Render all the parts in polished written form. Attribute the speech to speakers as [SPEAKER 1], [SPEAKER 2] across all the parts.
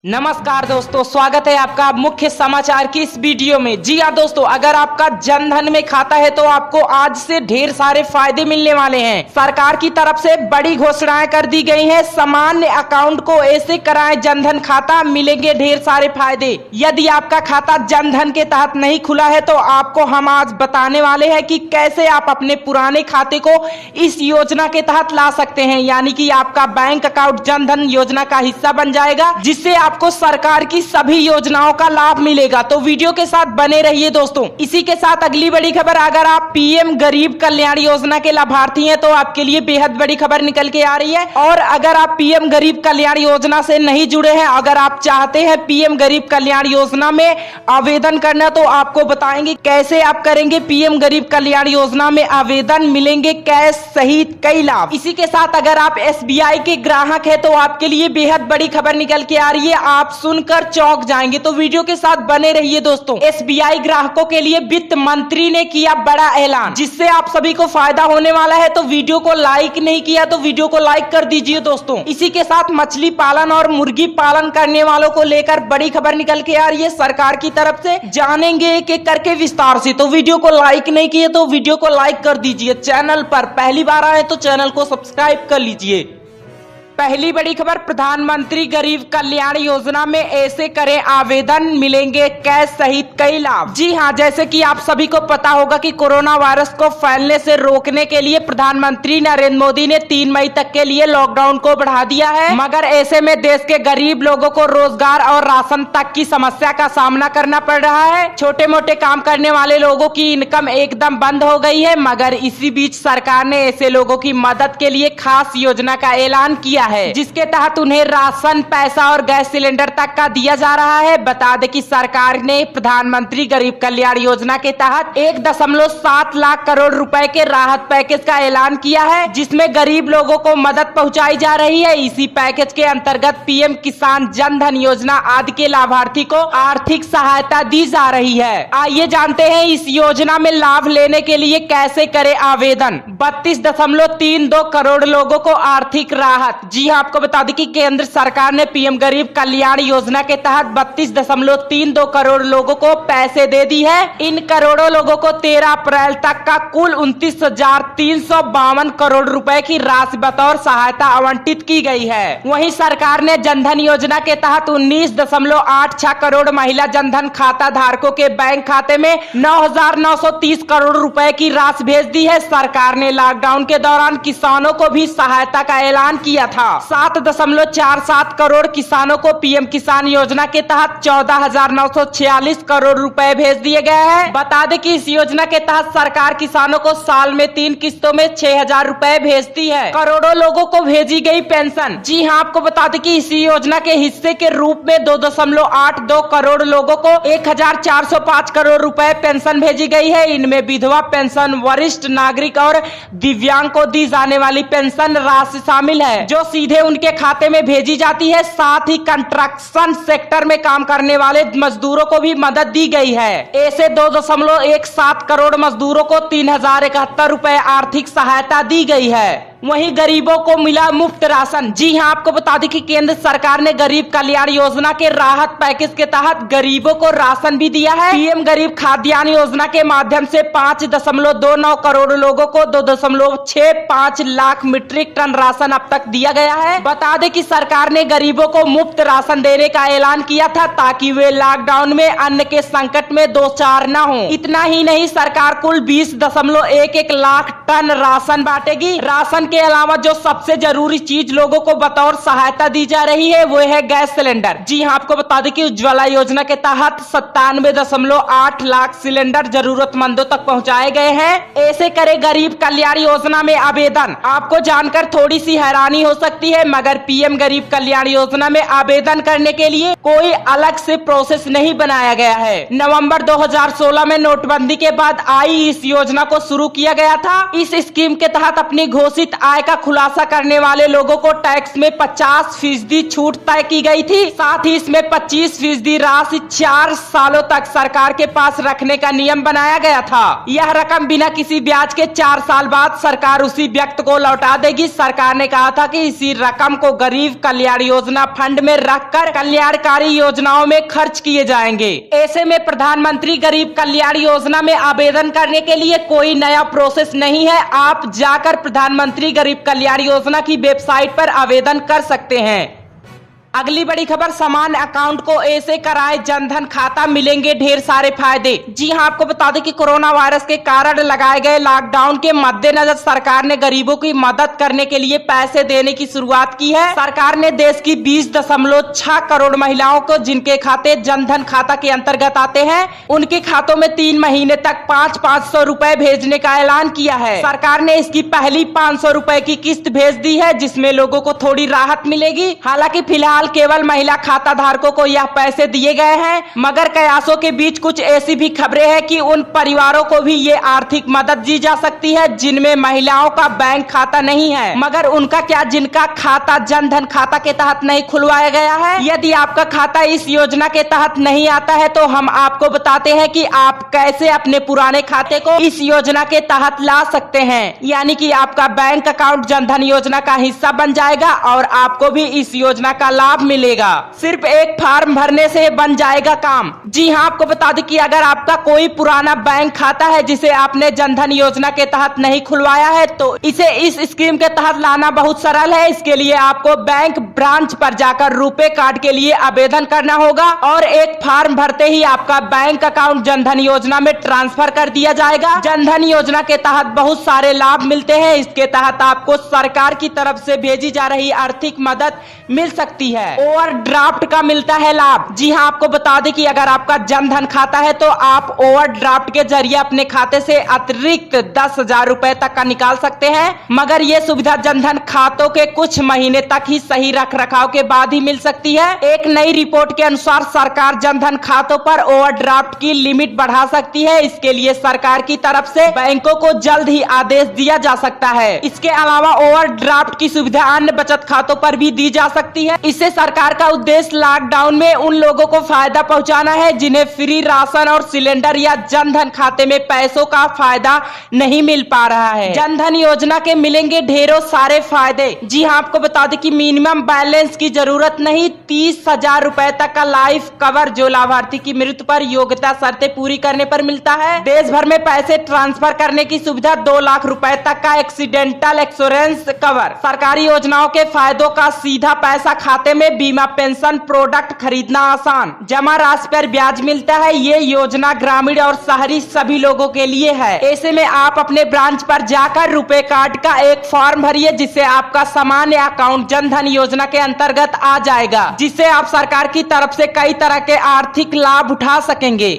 [SPEAKER 1] नमस्कार दोस्तों, स्वागत है आपका मुख्य समाचार की इस वीडियो में। जी हाँ दोस्तों, अगर आपका जन धन में खाता है तो आपको आज से ढेर सारे फायदे मिलने वाले हैं। सरकार की तरफ से बड़ी घोषणाएं कर दी गई हैं। सामान्य अकाउंट को ऐसे कराएं जन धन खाता, मिलेंगे ढेर सारे फायदे। यदि आपका खाता जन धन के तहत नहीं खुला है तो आपको हम आज बताने वाले हैं कि कैसे आप अपने पुराने खाते को इस योजना के तहत ला सकते हैं, यानी कि आपका बैंक अकाउंट जन धन योजना का हिस्सा बन जाएगा, जिससे आपको सरकार की सभी योजनाओं का लाभ मिलेगा। तो वीडियो के साथ बने रहिए दोस्तों। इसी के साथ अगली बड़ी खबर, अगर आप पीएम गरीब कल्याण योजना के लाभार्थी हैं तो आपके लिए बेहद बड़ी खबर निकल के आ रही है। और अगर आप पीएम गरीब कल्याण योजना से नहीं जुड़े हैं, अगर आप चाहते हैं पीएम गरीब कल्याण योजना में आवेदन करना, तो आपको बताएंगे कैसे आप करेंगे पीएम गरीब कल्याण योजना में आवेदन। मिलेंगे कैश सहित कई लाभ। इसी के साथ अगर आप एसबीआई के ग्राहक है तो आपके लिए बेहद बड़ी खबर निकल के आ रही है, आप सुनकर चौंक जाएंगे। तो वीडियो के साथ बने रहिए दोस्तों। एसबीआई ग्राहकों के लिए वित्त मंत्री ने किया बड़ा ऐलान, जिससे आप सभी को फायदा होने वाला है। तो वीडियो को लाइक नहीं किया तो वीडियो को लाइक कर दीजिए दोस्तों। इसी के साथ मछली पालन और मुर्गी पालन करने वालों को लेकर बड़ी खबर निकल के आ रही है सरकार की तरफ से। जानेंगे एक एक करके विस्तार से। तो वीडियो को लाइक नहीं किए तो वीडियो को लाइक कर दीजिए। चैनल पर पहली बार आए तो चैनल को सब्सक्राइब कर लीजिए। पहली बड़ी खबर, प्रधानमंत्री गरीब कल्याण योजना में ऐसे करें आवेदन, मिलेंगे कैश सहित कई लाभ। जी हां, जैसे कि आप सभी को पता होगा कि कोरोना वायरस को फैलने से रोकने के लिए प्रधानमंत्री नरेंद्र मोदी ने 3 मई तक के लिए लॉकडाउन को बढ़ा दिया है। मगर ऐसे में देश के गरीब लोगों को रोजगार और राशन तक की समस्या का सामना करना पड़ रहा है। छोटे मोटे काम करने वाले लोगों की इनकम एकदम बंद हो गई है। मगर इसी बीच सरकार ने ऐसे लोगों की मदद के लिए खास योजना का ऐलान किया है, जिसके तहत उन्हें राशन, पैसा और गैस सिलेंडर तक का दिया जा रहा है। बता दें कि सरकार ने प्रधानमंत्री गरीब कल्याण योजना के तहत 1.7 लाख करोड़ रुपए के राहत पैकेज का ऐलान किया है, जिसमें गरीब लोगों को मदद पहुंचाई जा रही है। इसी पैकेज के अंतर्गत पीएम किसान जन धन योजना आदि के लाभार्थी को आर्थिक सहायता दी जा रही है। आइए जानते हैं इस योजना में लाभ लेने के लिए कैसे करें आवेदन। 32.32 करोड़ लोगों को आर्थिक राहत। जी हाँ, आपको बता दें कि केंद्र सरकार ने पीएम गरीब कल्याण योजना के तहत 32.32 करोड़ लोगों को पैसे दे दी है। इन करोड़ों लोगों को 13 अप्रैल तक का कुल 29,352 करोड़ रुपए की राशि बतौर सहायता आवंटित की गई है। वहीं सरकार ने जनधन योजना के तहत 19.86 करोड़ महिला जनधन खाता धारकों के बैंक खाते में 9,930 करोड़ रुपए की राशि भेज दी है। सरकार ने लॉकडाउन के दौरान किसानों को भी सहायता का ऐलान किया था। 7.47 करोड़ किसानों को पीएम किसान योजना के तहत 14,946 करोड़ रुपए भेज दिए गए हैं। बता दें कि इस योजना के तहत सरकार किसानों को साल में 3 किस्तों में 6,000 रुपए भेजती है। करोड़ों लोगों को भेजी गई पेंशन। जी हाँ, आपको बता दें कि इसी योजना के हिस्से के रूप में 2.82 करोड़ लोगों को 1,405 करोड़ रुपए पेंशन भेजी गई है। इनमें विधवा पेंशन, वरिष्ठ नागरिक और दिव्यांग को दी जाने वाली पेंशन राशि शामिल है, जो सीधे उनके खाते में भेजी जाती है। साथ ही कंस्ट्रक्शन सेक्टर में काम करने वाले मजदूरों को भी मदद दी गई है। ऐसे 2.17 करोड़ मजदूरों को 3,071 रुपए आर्थिक सहायता दी गई है। वहीं गरीबों को मिला मुफ्त राशन। जी हां, आपको बता दें कि केंद्र सरकार ने गरीब कल्याण योजना के राहत पैकेज के तहत गरीबों को राशन भी दिया है। पीएम गरीब खाद्यान्न योजना के माध्यम से 5.29 करोड़ लोगों को 2.65 लाख मीट्रिक टन राशन अब तक दिया गया है। बता दें कि सरकार ने गरीबों को मुफ्त राशन देने का ऐलान किया था, ताकि वे लॉकडाउन में अन्न के संकट में दो चार न हो। इतना ही नहीं, सरकार कुल 20.11 लाख टन राशन बांटेगी। राशन के अलावा जो सबसे जरूरी चीज लोगों को बतौर सहायता दी जा रही है वो है गैस सिलेंडर। जी हाँ, आपको बता दें कि उज्ज्वला योजना के तहत 97.8 लाख सिलेंडर जरूरतमंदों तक पहुंचाए गए हैं। ऐसे करे गरीब कल्याण योजना में आवेदन। आपको जानकर थोड़ी सी हैरानी हो सकती है, मगर पीएम गरीब कल्याण योजना में आवेदन करने के लिए कोई अलग से प्रोसेस नहीं बनाया गया है। नवंबर 2016 में नोटबंदी के बाद आई इस योजना को शुरू किया गया था। इस स्कीम के तहत अपनी घोषित आय का खुलासा करने वाले लोगों को टैक्स में 50% छूट तय की गई थी। साथ ही इसमें 25% राशि 4 सालों तक सरकार के पास रखने का नियम बनाया गया था। यह रकम बिना किसी ब्याज के 4 साल बाद सरकार उसी व्यक्ति को लौटा देगी। सरकार ने कहा था कि इसी रकम को गरीब कल्याण योजना फंड में रखकर कल्याणकारी योजनाओं में खर्च किए जाएंगे। ऐसे में प्रधानमंत्री गरीब कल्याण योजना में आवेदन करने के लिए कोई नया प्रोसेस नहीं है। आप जाकर प्रधानमंत्री गरीब कल्याण योजना की वेबसाइट पर आवेदन कर सकते हैं। अगली बड़ी खबर, समान अकाउंट को ऐसे कराए जनधन खाता, मिलेंगे ढेर सारे फायदे। जी हां, आपको बता दें कि कोरोना वायरस के कारण लगाए गए लॉकडाउन के मद्देनजर सरकार ने गरीबों की मदद करने के लिए पैसे देने की शुरुआत की है। सरकार ने देश की 20.6 करोड़ महिलाओं को, जिनके खाते जनधन खाता के अंतर्गत आते हैं, उनके खातों में 3 महीने तक 500 रुपए भेजने का ऐलान किया है। सरकार ने इसकी पहली 500 रुपए की किस्त भेज दी है, जिसमें लोगों को थोड़ी राहत मिलेगी। हालांकि फिलहाल केवल महिला खाता धारकों को यह पैसे दिए गए हैं, मगर कयासों के बीच कुछ ऐसी भी खबरें हैं कि उन परिवारों को भी ये आर्थिक मदद दी जा सकती है जिनमें महिलाओं का बैंक खाता नहीं है। मगर उनका क्या, जिनका खाता जनधन खाता के तहत नहीं खुलवाया गया है? यदि आपका खाता इस योजना के तहत नहीं आता है तो हम आपको बताते हैं कि आप कैसे अपने पुराने खाते को इस योजना के तहत ला सकते हैं। यानी कि आपका बैंक अकाउंट जनधन योजना का हिस्सा बन जाएगा और आपको भी इस योजना का लाभ मिलेगा। सिर्फ एक फॉर्म भरने से बन जाएगा काम। जी हां, आपको बता दें कि अगर आपका कोई पुराना बैंक खाता है जिसे आपने जनधन योजना के तहत नहीं खुलवाया है तो इसे इस स्कीम के तहत लाना बहुत सरल है। इसके लिए आपको बैंक ब्रांच पर जाकर रुपए कार्ड के लिए आवेदन करना होगा और एक फॉर्म भरते ही आपका बैंक अकाउंट जनधन योजना में ट्रांसफर कर दिया जाएगा। जनधन योजना के तहत बहुत सारे लाभ मिलते हैं। इसके तहत आपको सरकार की तरफ से भेजी जा रही आर्थिक मदद मिल सकती है। ओवरड्राफ्ट का मिलता है लाभ। जी हां, आपको बता दें कि अगर आपका जनधन खाता है तो आप ओवरड्राफ्ट के जरिए अपने खाते से अतिरिक्त 10,000 रुपए तक का निकाल सकते हैं। मगर यह सुविधा जनधन खातों के कुछ महीने तक ही सही रख रखाव के बाद ही मिल सकती है। एक नई रिपोर्ट के अनुसार सरकार जनधन खातों पर ओवरड्राफ्ट की लिमिट बढ़ा सकती है। इसके लिए सरकार की तरफ से बैंकों को जल्द ही आदेश दिया जा सकता है। इसके अलावा ओवरड्राफ्ट की सुविधा अन्य बचत खातों पर भी दी जा सकती है। इससे सरकार का उद्देश्य लॉकडाउन में उन लोगों को फायदा पहुंचाना है जिन्हें फ्री राशन और सिलेंडर या जनधन खाते में पैसों का फायदा नहीं मिल पा रहा है। जनधन योजना के मिलेंगे ढेरों सारे फायदे। जी हां, आपको बता दें कि मिनिमम बैलेंस की जरूरत नहीं, 30,000 रुपए तक का लाइफ कवर जो लाभार्थी की मृत्यु पर योग्यता शर्तें पूरी करने पर मिलता है। देश भर में पैसे ट्रांसफर करने की सुविधा, 2 लाख रुपए तक का एक्सीडेंटल इंश्योरेंस कवर। सरकारी योजनाओं के फायदों का सीधा पैसा खाते में, बीमा पेंशन प्रोडक्ट खरीदना आसान, जमा राशि पर ब्याज मिलता है। ये योजना ग्रामीण और शहरी सभी लोगों के लिए है। ऐसे में आप अपने ब्रांच पर जाकर रुपए कार्ड का एक फॉर्म भरिए जिससे आपका सामान्य अकाउंट जनधन योजना के अंतर्गत आ जाएगा, जिससे आप सरकार की तरफ से कई तरह के आर्थिक लाभ उठा सकेंगे।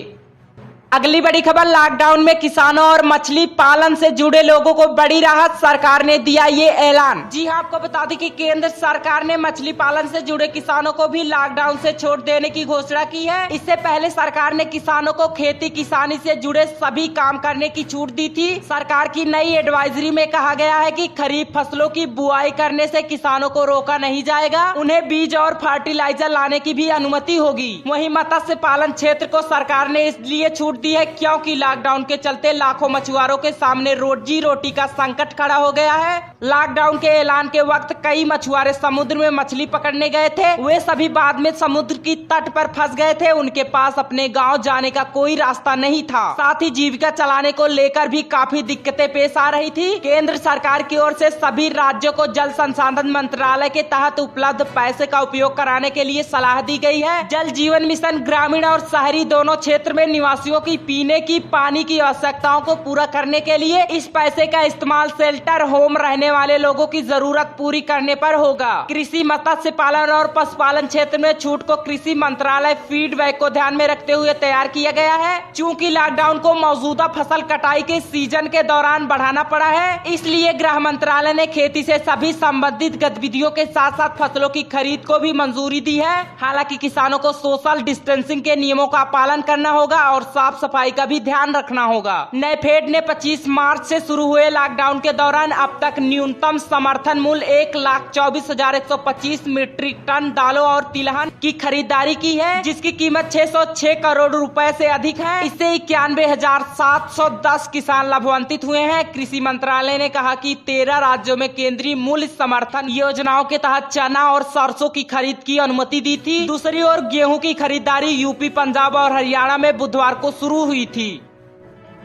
[SPEAKER 1] अगली बड़ी खबर, लॉकडाउन में किसानों और मछली पालन से जुड़े लोगों को बड़ी राहत, सरकार ने दिया ये ऐलान। जी हां, आपको बता दें कि केंद्र सरकार ने मछली पालन से जुड़े किसानों को भी लॉकडाउन से छूट देने की घोषणा की है। इससे पहले सरकार ने किसानों को खेती किसानी से जुड़े सभी काम करने की छूट दी थी। सरकार की नई एडवाइजरी में कहा गया है कि खरीफ फसलों की बुआई करने से किसानों को रोका नहीं जाएगा, उन्हें बीज और फर्टिलाइजर लाने की भी अनुमति होगी। वहीं मत्स्य पालन क्षेत्र को सरकार ने इसलिए छूट दी है क्योंकि लॉकडाउन के चलते लाखों मछुआरों के सामने रोजी रोटी का संकट खड़ा हो गया है। लॉकडाउन के ऐलान के वक्त कई मछुआरे समुद्र में मछली पकड़ने गए थे। वे सभी बाद में समुद्र की तट पर फंस गए थे। उनके पास अपने गांव जाने का कोई रास्ता नहीं था। साथ ही जीविका चलाने को लेकर भी काफी दिक्कतें पेश आ रही थी। केंद्र सरकार की ओर से सभी राज्यों को जल संसाधन मंत्रालय के तहत उपलब्ध पैसे का उपयोग कराने के लिए सलाह दी गई है। जल जीवन मिशन ग्रामीण और शहरी दोनों क्षेत्र में निवासियों की पीने की पानी की आवश्यकताओं को पूरा करने के लिए इस पैसे का इस्तेमाल शेल्टर होम रहने वाले लोगों की जरूरत पूरी करने पर होगा। कृषि, मत्स्य पालन और पशुपालन क्षेत्र में छूट को कृषि मंत्रालय फीडबैक को ध्यान में रखते हुए तैयार किया गया है। चूँकि लॉकडाउन को मौजूदा फसल कटाई के सीजन के दौरान बढ़ाना पड़ा है, इसलिए गृह मंत्रालय ने खेती से सभी संबंधित गतिविधियों के साथ साथ फसलों की खरीद को भी मंजूरी दी है। हालांकि किसानों को सोशल डिस्टेंसिंग के नियमों का पालन करना होगा और साफ सफाई का भी ध्यान रखना होगा। नेफेड ने 25 मार्च से शुरू हुए लॉकडाउन के दौरान अब तक न्यूनतम समर्थन मूल्य 1,24,125 मीट्रिक टन दालों और तिलहन की खरीदारी की है, जिसकी कीमत 606 करोड़ रुपए से अधिक है। इससे 91,710 किसान लाभान्वित हुए हैं। कृषि मंत्रालय ने कहा कि 13 राज्यों में केंद्रीय मूल्य समर्थन योजनाओं के तहत चना और सरसों की खरीद की अनुमति दी थी। दूसरी ओर गेहूं की खरीदारी यूपी, पंजाब और हरियाणा में बुधवार को शुरू हुई थी।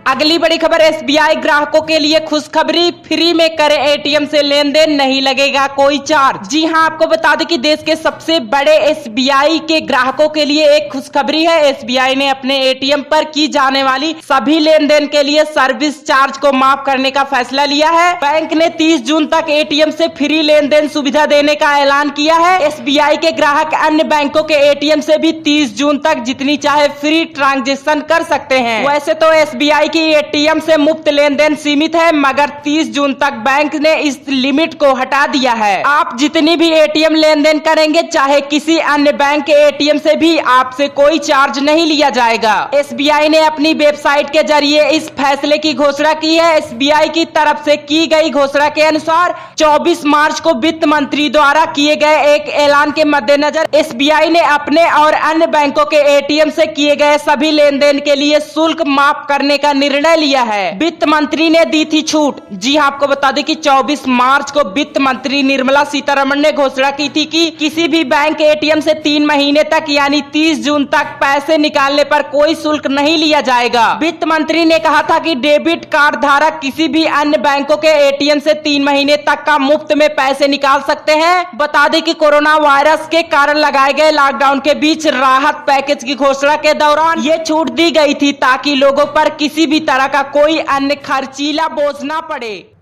[SPEAKER 1] अगली बड़ी खबर, एसबीआई ग्राहकों के लिए खुशखबरी, फ्री में करें एटीएम से लेन देन, नहीं लगेगा कोई चार्ज। जी हां, आपको बता दें कि देश के सबसे बड़े एसबीआई के ग्राहकों के लिए एक खुशखबरी है। एसबीआई ने अपने एटीएम पर की जाने वाली सभी लेन देन के लिए सर्विस चार्ज को माफ करने का फैसला लिया है। बैंक ने 30 जून तक एटीएम से फ्री लेन देन सुविधा देने का ऐलान किया है। एसबीआई के ग्राहक अन्य बैंकों के एटीएम से भी 30 जून तक जितनी चाहे फ्री ट्रांजेक्शन कर सकते हैं। वैसे तो एसबीआई की एटीएम से मुफ्त लेन देन सीमित है, मगर 30 जून तक बैंक ने इस लिमिट को हटा दिया है। आप जितनी भी एटीएम लेन देन करेंगे, चाहे किसी अन्य बैंक के एटीएम से भी, आपसे कोई चार्ज नहीं लिया जाएगा। एसबीआई ने अपनी वेबसाइट के जरिए इस फैसले की घोषणा की है। एसबीआई की तरफ से की गई घोषणा के अनुसार 24 मार्च को वित्त मंत्री द्वारा किए गए एक ऐलान के मद्देनजर एसबीआई ने अपने और अन्य बैंकों के एटीएम से किए गए सभी लेन देन के लिए शुल्क माफ करने का निर्णय लिया है। वित्त मंत्री ने दी थी छूट। जी हां, आपको बता दें कि 24 मार्च को वित्त मंत्री निर्मला सीतारमण ने घोषणा की थी कि किसी भी बैंक एटीएम से 3 महीने तक यानी 30 जून तक पैसे निकालने पर कोई शुल्क नहीं लिया जाएगा। वित्त मंत्री ने कहा था कि डेबिट कार्ड धारक किसी भी अन्य बैंकों के एटीएम से 3 महीने तक का मुफ्त में पैसे निकाल सकते हैं। बता दें कि कोरोना वायरस के कारण लगाए गए लॉकडाउन के बीच राहत पैकेज की घोषणा के दौरान ये छूट दी गई थी, ताकि लोगों पर किसी भी तरह का कोई अन्य खर्चीला बोझ ना पड़े।